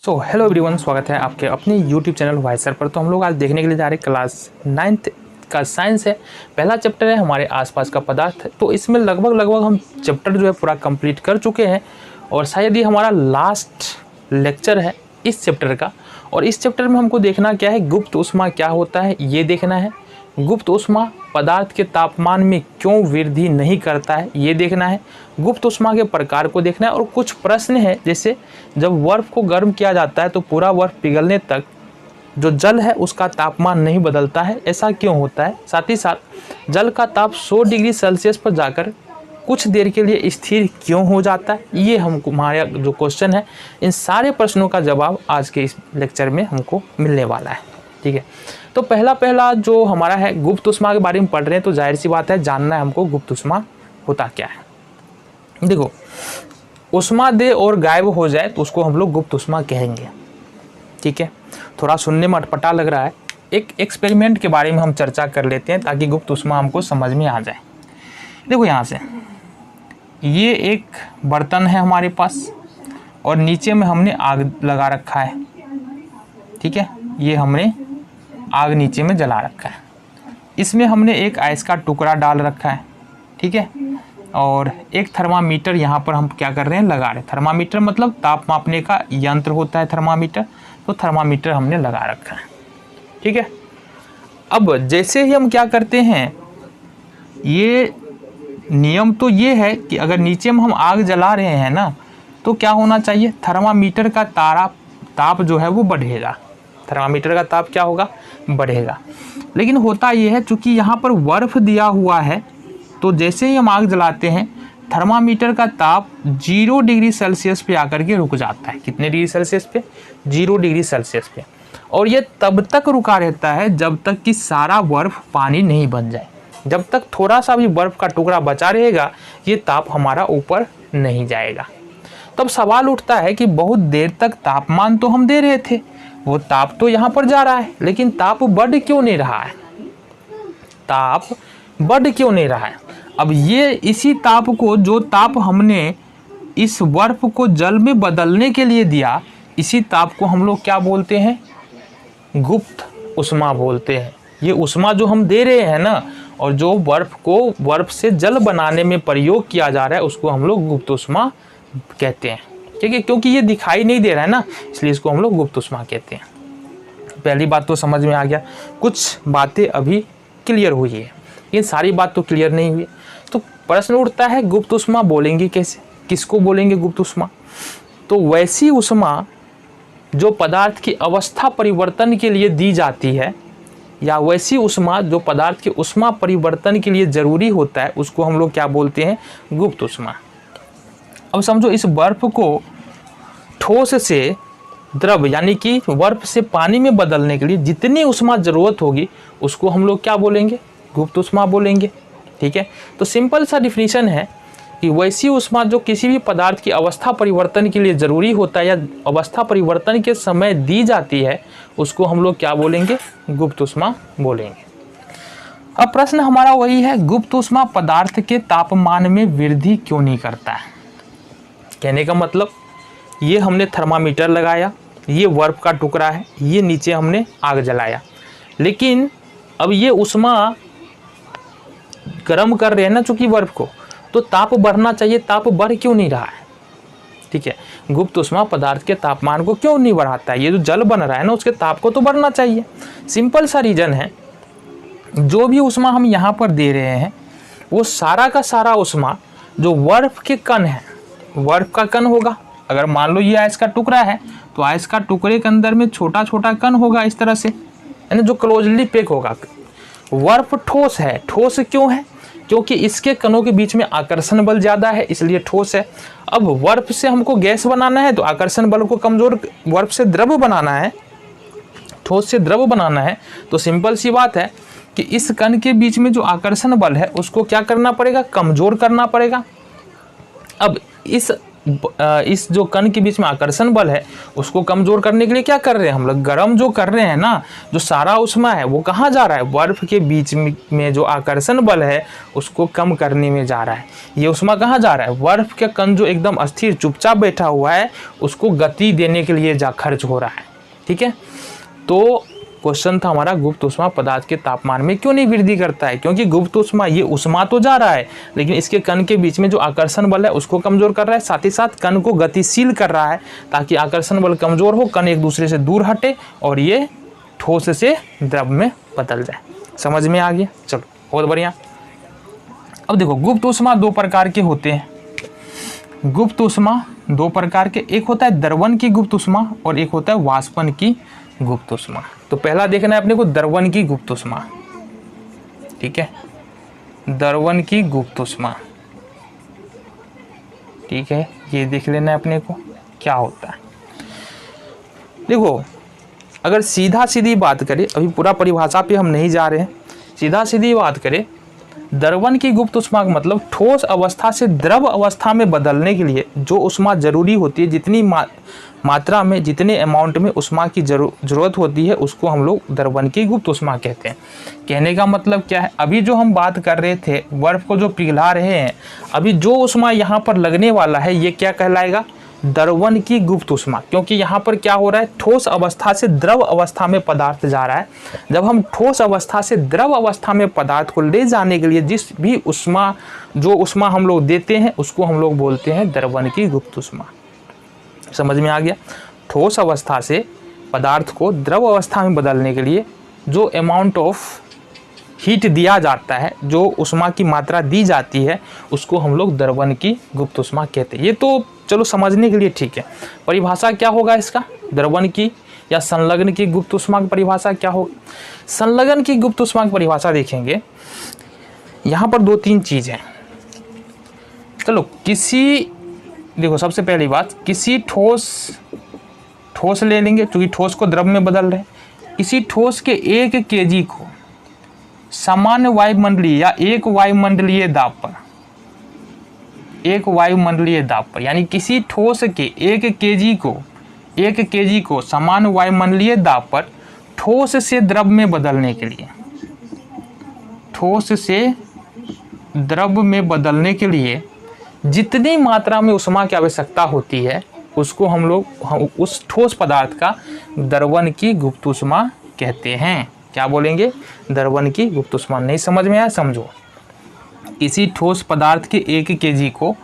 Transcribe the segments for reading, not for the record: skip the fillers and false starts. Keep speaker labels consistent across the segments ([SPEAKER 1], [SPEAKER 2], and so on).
[SPEAKER 1] Hello everyone, स्वागत है आपके अपने यूट्यूब चैनल वाइसर पर। तो हम लोग आज देखने के लिए जा रहे हैं क्लास 9th का साइंस है। पहला चैप्टर है हमारे आसपास का पदार्थ। तो इसमें लगभग हम चैप्टर जो है पूरा कंप्लीट कर चुके हैं और शायद ये हमारा लास्ट लेक्चर है इस चैप्टर का। और इस चैप्टर में हमको देखना क्या है, गुप्त ऊष्मा क्या होता है ये देखना है। गुप्त ऊष्मा पदार्थ के तापमान में क्यों वृद्धि नहीं करता है ये देखना है। गुप्त ऊष्मा के प्रकार को देखना है और कुछ प्रश्न है, जैसे जब बर्फ को गर्म किया जाता है तो पूरा बर्फ पिघलने तक जो जल है उसका तापमान नहीं बदलता है, ऐसा क्यों होता है। साथ ही साथ जल का ताप 100 डिग्री सेल्सियस पर जाकर कुछ देर के लिए स्थिर क्यों हो जाता है, ये हमको हमारा जो क्वेश्चन है, इन सारे प्रश्नों का जवाब आज के इस लेक्चर में हमको मिलने वाला है। ठीक है, तो पहला जो हमारा है गुप्त ऊष्मा के बारे में पढ़ रहे हैं, तो जाहिर सी बात है जानना है हमको गुप्त ऊष्मा होता क्या है। देखो, ऊष्मा दे और गायब हो जाए तो उसको हम लोग गुप्त ऊष्मा कहेंगे। ठीक है, थोड़ा सुनने में अटपटा लग रहा है। एक एक्सपेरिमेंट के बारे में हम चर्चा कर लेते हैं ताकि गुप्त ऊष्मा हमको समझ में आ जाए। देखो, यहाँ से ये एक बर्तन है हमारे पास और नीचे में हमने आग लगा रखा है। ठीक है, ये हमने आग नीचे में जला रखा है। इसमें हमने एक आइस का टुकड़ा डाल रखा है। ठीक है, और एक थर्मामीटर यहाँ पर हम क्या कर रहे हैं, लगा रहे हैं। थर्मामीटर मतलब ताप मापने का यंत्र होता है थर्मामीटर, तो थर्मामीटर हमने लगा रखा है। ठीक है, अब जैसे ही हम क्या करते हैं, ये नियम तो ये है कि अगर नीचे में हम आग जला रहे हैं ना, तो क्या होना चाहिए, थर्मामीटर का ताप जो है वो बढ़ेगा। थर्मामीटर का ताप क्या होगा, बढ़ेगा। लेकिन होता ये है, चूंकि यहाँ पर बर्फ दिया हुआ है, तो जैसे ही हम आग जलाते हैं थर्मामीटर का ताप 0 डिग्री सेल्सियस पे आकर के रुक जाता है। कितने डिग्री सेल्सियस पे, 0 डिग्री सेल्सियस पे। और ये तब तक रुका रहता है जब तक कि सारा बर्फ पानी नहीं बन जाए। जब तक थोड़ा सा भी बर्फ का टुकड़ा बचा रहेगा, ये ताप हमारा ऊपर नहीं जाएगा। तब सवाल उठता है कि बहुत देर तक तापमान तो हम दे रहे थे, वो ताप तो यहाँ पर जा रहा है, लेकिन ताप बढ़ क्यों नहीं रहा है, ताप बढ़ क्यों नहीं रहा है। अब ये इसी ताप को, जो ताप हमने इस बर्फ को जल में बदलने के लिए दिया, इसी ताप को हम लोग क्या बोलते हैं, गुप्त ऊष्मा बोलते हैं। ये ऊष्मा जो हम दे रहे हैं ना, और जो बर्फ को बर्फ से जल बनाने में प्रयोग किया जा रहा है, उसको हम लोग गुप्त ऊष्मा कहते हैं। ठीक है, क्योंकि ये दिखाई नहीं दे रहा है ना, इसलिए इसको हम लोग गुप्त ऊष्मा कहते हैं। पहली बात तो समझ में आ गया। कुछ बातें अभी क्लियर हुई है, ये सारी बात तो क्लियर नहीं हुई। तो प्रश्न उठता है, गुप्त ऊष्मा बोलेंगे कैसे, किसको बोलेंगे गुप्त ऊष्मा। तो वैसी ऊष्मा जो पदार्थ की अवस्था परिवर्तन के लिए दी जाती है, या वैसी ऊष्मा जो पदार्थ के ऊष्मा परिवर्तन के लिए जरूरी होता है, उसको हम लोग क्या बोलते हैं, गुप्त ऊष्मा। अब समझो, इस बर्फ को ठोस से द्रव यानी कि बर्फ से पानी में बदलने के लिए जितनी ऊष्मा जरूरत होगी, उसको हम लोग क्या बोलेंगे, गुप्त ऊष्मा बोलेंगे। ठीक है, तो सिंपल सा डिफिनीशन है कि वैसी ऊष्मा जो किसी भी पदार्थ की अवस्था परिवर्तन के लिए ज़रूरी होता है या अवस्था परिवर्तन के समय दी जाती है, उसको हम लोग क्या बोलेंगे, गुप्त ऊष्मा बोलेंगे। अब प्रश्न हमारा वही है, गुप्त ऊष्मा पदार्थ के तापमान में वृद्धि क्यों नहीं करता है। कहने का मतलब, ये हमने थर्मामीटर लगाया, ये बर्फ का टुकड़ा है, ये नीचे हमने आग जलाया, लेकिन अब ये ऊष्मा गर्म कर रहे हैं ना चूंकि बर्फ को, तो ताप बढ़ना चाहिए, ताप बढ़ क्यों नहीं रहा है। ठीक है, गुप्त ऊष्मा पदार्थ के तापमान को क्यों नहीं बढ़ाता है, ये जो जल बन रहा है ना, उसके ताप को तो बढ़ना चाहिए। सिंपल सा रीजन है, जो भी ऊष्मा हम यहाँ पर दे रहे हैं, वो सारा का सारा ऊष्मा जो बर्फ के कण है, बर्फ का कण होगा। अगर मान लो ये आइस का टुकड़ा है, तो आइस का टुकड़े के अंदर में छोटा छोटा कण होगा इस तरह से, यानी जो क्लोजली पैक होगा। बर्फ ठोस है, ठोस क्यों है, क्योंकि इसके कणों के बीच में आकर्षण बल ज़्यादा है, इसलिए ठोस है। अब बर्फ से हमको गैस बनाना है, तो आकर्षण बल को कमज़ोर, बर्फ से द्रव बनाना है, ठोस से द्रव बनाना है, तो सिंपल सी बात है कि इस कण के बीच में जो आकर्षण बल है उसको क्या करना पड़ेगा, कमज़ोर करना पड़ेगा। अब इस इस जो कण के बीच में आकर्षण बल है उसको कमजोर करने के लिए क्या कर रहे हैं हम लोग, गर्म जो कर रहे हैं ना, जो सारा उष्मा है वो कहाँ जा रहा है, बर्फ के बीच में जो आकर्षण बल है उसको कम करने में जा रहा है। ये उष्मा कहाँ जा रहा है, बर्फ के कण जो एकदम अस्थिर चुपचाप बैठा हुआ है उसको गति देने के लिए खर्च हो रहा है। ठीक है, तो क्वेश्चन था हमारा, गुप्त उष्मा पदार्थ के तापमान में क्यों नहीं वृद्धि करता है, क्योंकि गुप्त उष्मा ये उष्मा तो जा रहा है लेकिन इसके कण के बीच में जो आकर्षण बल है उसको कमजोर कर रहा है, साथ ही साथ कण को गतिशील कर रहा है ताकि आकर्षण बल कमजोर हो, कण एक दूसरे से दूर हटे और ये ठोस से द्रव में बदल जाए। समझ में आ गया, चलो बहुत बढ़िया। अब देखो गुप्त उष्मा दो प्रकार के होते हैं। गुप्त उष्मा दो प्रकार के, एक होता है द्रवण की गुप्त उष्मा और एक होता है वाष्पन की गुप्त उष्मा। तो पहला देखना है अपने को द्रवण की गुप्त उष्मा। ठीक है, द्रवण की गुप्त उष्मा, ठीक है, ये देख लेना है अपने को क्या होता है। देखो अगर सीधा सीधी बात करें, अभी पूरा परिभाषा पे हम नहीं जा रहे हैं, सीधा सीधी बात करें, द्रवण की गुप्त उष्मा का मतलब ठोस अवस्था से द्रव अवस्था में बदलने के लिए जो उष्मा जरूरी होती है, जितनी मात्रा में, जितने अमाउंट में उष्मा की जरूरत होती है उसको हम लोग द्रवण की गुप्त उष्मा कहते हैं। कहने का मतलब क्या है, अभी जो हम बात कर रहे थे बर्फ को जो पिघला रहे हैं, अभी जो उष्मा यहाँ पर लगने वाला है ये क्या कहलाएगा, द्रवण की गुप्त उष्मा, क्योंकि यहाँ पर क्या हो रहा है, ठोस अवस्था से द्रव अवस्था में पदार्थ जा रहा है। जब हम ठोस अवस्था से द्रव अवस्था में पदार्थ को ले जाने के लिए जिस भी उष्मा, जो उष्मा हम लोग देते हैं उसको हम लोग बोलते हैं द्रवण की गुप्त उष्मा। समझ में आ गया, ठोस अवस्था से पदार्थ को द्रव अवस्था में बदलने के लिए जो अमाउंट ऑफ हीट दिया जाता है, जो उष्मा की मात्रा दी जाती है उसको हम लोग द्रवण की गुप्त उष्मा कहते हैं। ये तो चलो समझने के लिए ठीक है। परिभाषा क्या होगा इसका, द्रवण की या संलग्न की गुप्त उष्मा की परिभाषा क्या होगी। संलग्न की गुप्त उष्मा की परिभाषा देखेंगे, यहाँ पर दो तीन चीज हैं। चलो देखो सबसे पहली बात, किसी ठोस ले लेंगे क्योंकि ठोस को द्रव में बदल रहे हैं। किसी ठोस के 1 kg को सामान्य वायुमंडलीय या एक वायुमंडलीय दाब पर, यानी किसी ठोस के 1 kg को सामान्य वायुमंडलीय दाब पर ठोस से द्रव में बदलने के लिए, ठोस से द्रव में बदलने के लिए जितनी मात्रा में उष्मा की आवश्यकता होती है उसको हम लोग उस ठोस पदार्थ का द्रवण की गुप्त उष्मा कहते हैं। क्या बोलेंगे, द्रवण की गुप्त उष्मा। नहीं समझ में आया, समझो। किसी ठोस पदार्थ के 1 kg को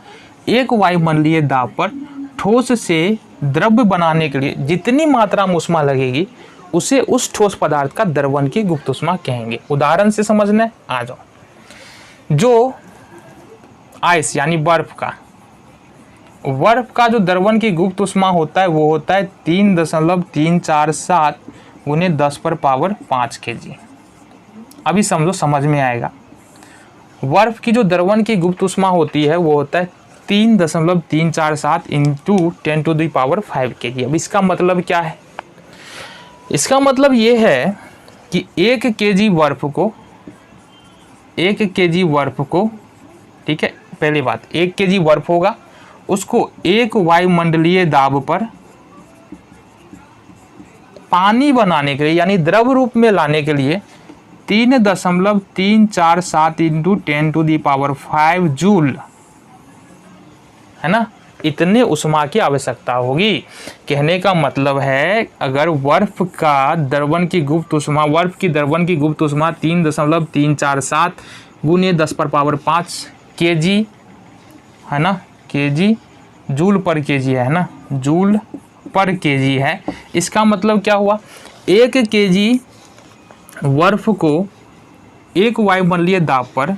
[SPEAKER 1] एक वायुमंडलीय दाब पर ठोस से द्रव्य बनाने के लिए जितनी मात्रा में उष्मा लगेगी उसे उस ठोस पदार्थ का द्रवण की गुप्त उष्मा कहेंगे। उदाहरण से समझना है, आ जाओ। जो आइस यानी बर्फ का जो द्रवण की गुप्त उष्मा होता है वो होता है 3.347 × 10⁵ kg। अभी समझो, समझ में आएगा। बर्फ की जो द्रवण की गुप्त उष्मा होती है वो होता है 3.347 × 10⁵ kg। अब इसका मतलब क्या है, इसका मतलब ये है कि 1 kg बर्फ को, ठीक है, पहली बात 1 kg बर्फ होगा, उसको एक वायुमंडलीय दाब पर पानी बनाने के लिए यानी द्रव रूप में लाने के लिए 3.347 × 10⁵ जूल, है ना, इतने उष्मा की आवश्यकता होगी। कहने का मतलब है अगर बर्फ की द्रवण की गुप्त उष्मा 3.347 × 10⁵ kg है ना, kg जूल पर kg है ना, जूल पर kg है। इसका मतलब क्या हुआ, 1 kg बर्फ को एक वायुमंडलीय दाब पर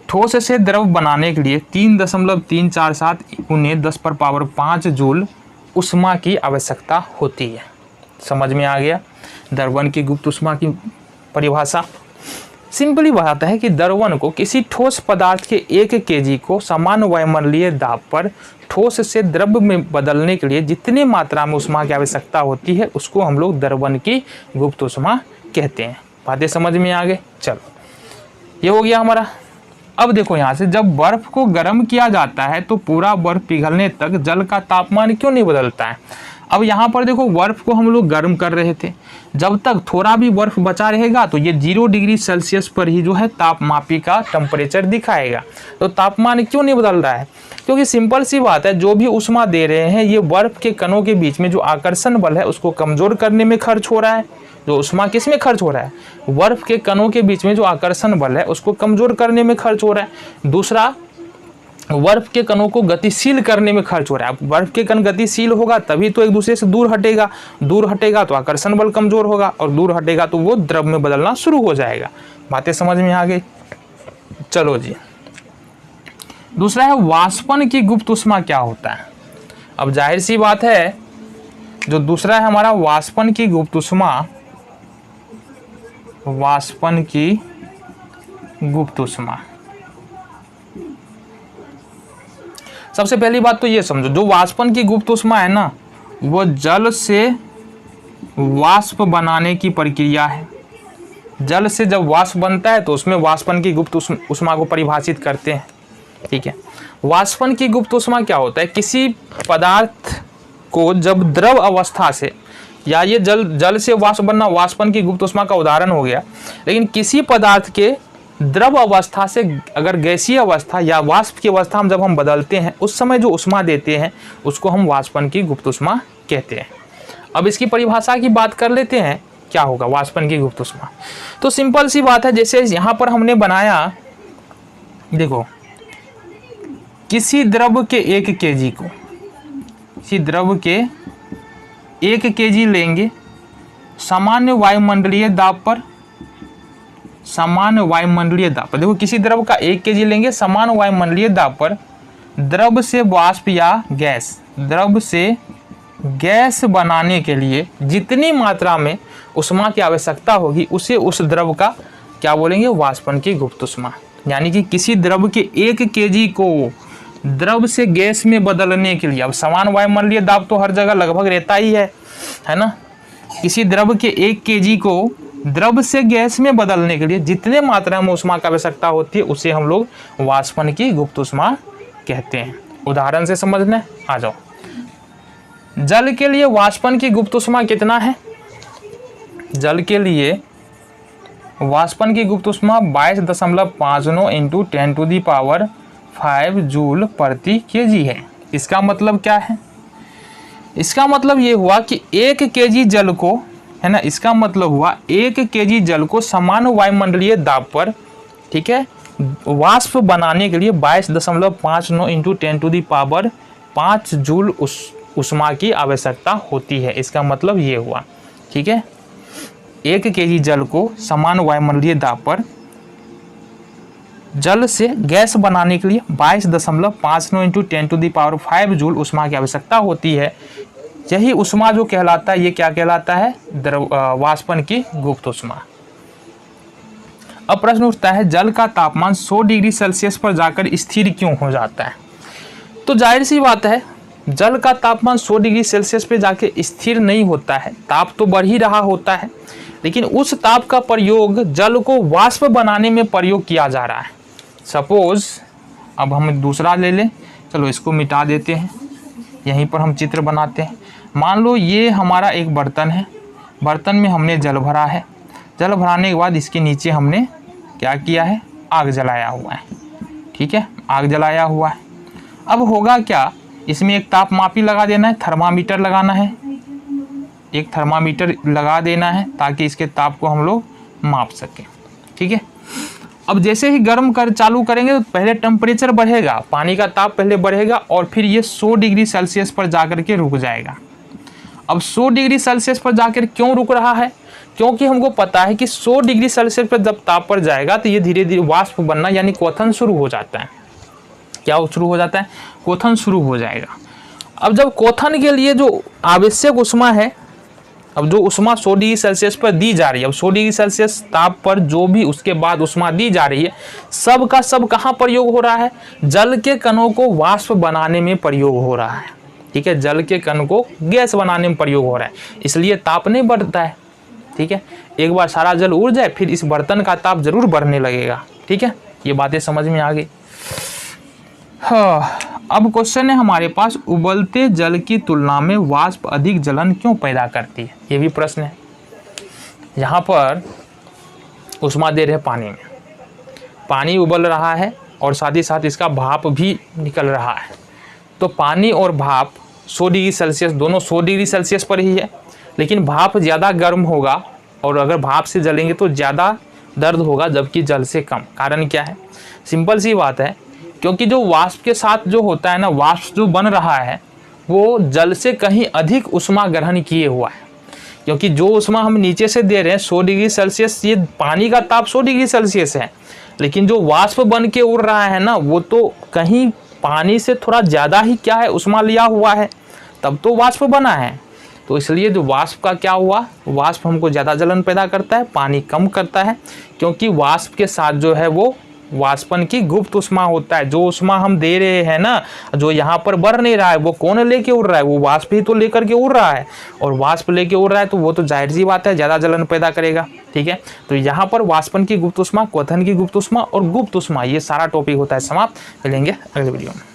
[SPEAKER 1] ठोस से द्रव बनाने के लिए 3.347 × 10⁵ जूल उष्मा की आवश्यकता होती है। समझ में आ गया द्रवण की गुप्त उष्मा की परिभाषा। सिंपली बात है कि द्रवण को किसी ठोस पदार्थ के 1 kg को सामान्य वायुमंडलीय दाब पर ठोस से द्रव में बदलने के लिए जितनी मात्रा में उष्मा की आवश्यकता होती है उसको हम लोग द्रवण की गुप्त उष्मा कहते हैं। बातें समझ में आ गए। चलो ये हो गया हमारा। अब देखो यहाँ से जब बर्फ को गर्म किया जाता है तो पूरा बर्फ पिघलने तक जल का तापमान क्यों नहीं बदलता है। अब यहाँ पर देखो बर्फ को हम लोग गर्म कर रहे थे, जब तक थोड़ा भी बर्फ बचा रहेगा तो ये 0 डिग्री सेल्सियस पर ही जो है तापमापी का टेम्परेचर दिखाएगा। तो तापमान क्यों नहीं बदल रहा है, क्योंकि सिंपल सी बात है, जो भी उष्मा दे रहे हैं ये बर्फ के कणों के बीच में जो आकर्षण बल है उसको कमजोर करने में खर्च हो रहा है। जो उष्मा किस में खर्च हो रहा है, बर्फ के कणों के बीच में जो आकर्षण बल है उसको कमजोर करने में खर्च हो रहा है। दूसरा, बर्फ के कणों को गतिशील करने में खर्च हो रहा है। बर्फ के कण गतिशील होगा तभी तो एक दूसरे से दूर हटेगा तो आकर्षण बल कमजोर होगा, और दूर हटेगा तो वो द्रव में बदलना शुरू हो जाएगा। बातें समझ में आ गई। चलो जी, दूसरा है वाष्पन की गुप्त उष्मा क्या होता है। अब जाहिर सी बात है, जो दूसरा है हमारा वाष्पन की गुप्त उष्मा, वाष्पन की गुप्त उष्मा। सबसे पहली बात तो ये समझो, जो वाष्पन की गुप्त उष्मा है ना, वो जल से वाष्प बनाने की प्रक्रिया है। जल से जब वाष्प बनता है तो उसमें वाष्पन की गुप्त उष्मा को परिभाषित करते हैं। ठीक है, वाष्पन की गुप्त उष्मा क्या होता है, किसी पदार्थ को जब द्रव अवस्था से, या ये जल से वाष्प बनना वाष्पन की गुप्त उष्मा का उदाहरण हो गया, लेकिन किसी पदार्थ के द्रव अवस्था से अगर गैसीय अवस्था या वाष्प की अवस्था हम जब हम बदलते हैं, उस समय जो उष्मा देते हैं उसको हम वाष्पन की गुप्त उष्मा कहते हैं। अब इसकी परिभाषा की बात कर लेते हैं, क्या होगा वाष्पन की गुप्त उष्मा। तो सिंपल सी बात है, जैसे यहाँ पर हमने बनाया, देखो किसी द्रव के 1 kg को, किसी द्रव के 1 kg लेंगे सामान्य वायुमंडलीय दाब पर, सामान्य वायुमंडलीय दाब पर, देखो किसी द्रव का 1 kg लेंगे समान वायुमंडलीय दाब पर, द्रव से वाष्प या गैस, द्रव से गैस बनाने के लिए जितनी मात्रा में उष्मा की आवश्यकता होगी उसे उस द्रव का क्या बोलेंगे, वाष्पन की गुप्त उष्मा। यानी कि किसी द्रव के 1 kg को द्रव से गैस में बदलने के लिए, अब समान वायुमंडलीय दाब तो हर जगह लगभग रहता ही है ना, किसी द्रव के 1 kg को द्रव से गैस में बदलने के लिए जितने मात्रा में उष्मा की आवश्यकता होती है उसे हम लोग वाष्पन की गुप्त उष्मा कहते हैं। उदाहरण से समझने आ जाओ। जल के लिए वाष्पन की गुप्त उष्मा कितना है, जल के लिए वाष्पन की गुप्त उष्मा 22.59 इंटू 10⁵ जूल प्रति kg है। इसका मतलब क्या है, इसका मतलब ये हुआ कि 1 kg जल को, है ना, इसका मतलब हुआ 1 kg जल को समान वायुमंडलीय दाब पर, ठीक है, वाष्प बनाने के लिए 22.59 इंटू 10⁵ जूल उष्मा की आवश्यकता होती है। इसका मतलब ये हुआ, ठीक है, 1 kg जल को समान वायुमंडलीय दाब पर जल से गैस बनाने के लिए 22.59 इंटू 10⁵ जूल उष्मा की आवश्यकता होती है। यही उष्मा जो कहलाता है, ये क्या कहलाता है, वाष्पन की गुप्त उष्मा। अब प्रश्न उठता है, जल का तापमान 100 डिग्री सेल्सियस पर जाकर स्थिर क्यों हो जाता है। तो जाहिर सी बात है, जल का तापमान 100 डिग्री सेल्सियस पे जाके स्थिर नहीं होता है, ताप तो बढ़ ही रहा होता है, लेकिन उस ताप का प्रयोग जल को वाष्प बनाने में प्रयोग किया जा रहा है। सपोज अब हम दूसरा ले लें, चलो इसको मिटा देते हैं, यहीं पर हम चित्र बनाते हैं। मान लो ये हमारा एक बर्तन है, बर्तन में हमने जल भरा है, जल भराने के बाद इसके नीचे हमने क्या किया है, आग जलाया हुआ है, ठीक है, आग जलाया हुआ है। अब होगा क्या, इसमें एक तापमापी लगा देना है, थर्मामीटर लगाना है, एक थर्मामीटर लगा देना है ताकि इसके ताप को हम लोग माप सकें, ठीक है। अब जैसे ही गर्म कर चालू करेंगे तो पहले टेम्परेचर बढ़ेगा, पानी का ताप पहले बढ़ेगा और फिर ये 100 डिग्री सेल्सियस पर जाकर के रुक जाएगा। अब 100 डिग्री सेल्सियस पर जाकर क्यों रुक रहा है, क्योंकि हमको पता है कि 100 डिग्री सेल्सियस पर जब ताप पर जाएगा तो ये धीरे धीरे वाष्प बनना यानी क्वथन शुरू हो जाता है। क्या शुरू हो जाता है, क्वथन शुरू हो जाएगा। अब जब क्वथन के लिए जो आवश्यक उष्मा है, अब जो उष्मा 100 डिग्री सेल्सियस पर दी जा रही है, अब 100 डिग्री सेल्सियस ताप पर जो भी उसके बाद उष्मा दी जा रही है, सब का सब कहाँ प्रयोग हो रहा है, जल के कणों को वाष्प बनाने में प्रयोग हो रहा है, ठीक है, जल के कण को गैस बनाने में प्रयोग हो रहा है, इसलिए ताप नहीं बढ़ता है, ठीक है। एक बार सारा जल उड़ जाए फिर इस बर्तन का ताप जरूर बढ़ने लगेगा, ठीक है। ये बातें समझ में आ गई। हाँ, अब क्वेश्चन है हमारे पास, उबलते जल की तुलना में वाष्प अधिक जलन क्यों पैदा करती है? ये भी प्रश्न है। यहाँ पर ऊष्मा दे रहे हैं पानी में, पानी उबल रहा है और साथ ही साथ इसका भाप भी निकल रहा है। तो पानी और भाप 100 डिग्री सेल्सियस, दोनों 100 डिग्री सेल्सियस पर ही है, लेकिन भाप ज़्यादा गर्म होगा और अगर भाप से जलेंगे तो ज़्यादा दर्द होगा, जबकि जल से कम। कारण क्या है? सिंपल सी बात है, क्योंकि जो वाष्प के साथ जो होता है ना, वाष्प जो बन रहा है वो जल से कहीं अधिक ऊष्मा ग्रहण किए हुआ है। क्योंकि जो ऊष्मा हम नीचे से दे रहे हैं 100 डिग्री सेल्सियस, ये पानी का ताप 100 डिग्री सेल्सियस है, लेकिन जो वाष्प बन के उड़ रहा है ना, वो तो कहीं पानी से थोड़ा ज़्यादा ही क्या है, ऊष्मा लिया हुआ है, तब तो वाष्प बना है। तो इसलिए जो वाष्प का क्या हुआ, वाष्प हमको ज़्यादा जलन पैदा करता है, पानी कम करता है, क्योंकि वाष्प के साथ जो है वो वाष्पन की गुप्त ऊष्मा होता है। जो ऊष्मा हम दे रहे हैं ना, जो यहाँ पर बढ़ नहीं रहा है, वो कौन लेके उड़ रहा है? वो वाष्प ही तो लेकर के उड़ रहा है, और वाष्प लेके उड़ रहा है तो वो तो जाहिर सी बात है ज़्यादा जलन पैदा करेगा। ठीक है, तो यहाँ पर वाष्पन की गुप्त ऊष्मा, क्वथन की गुप्त ऊष्मा और गुप्त ऊष्मा, ये सारा टॉपिक होता है समाप्त। मिलेंगे अगले वीडियो में।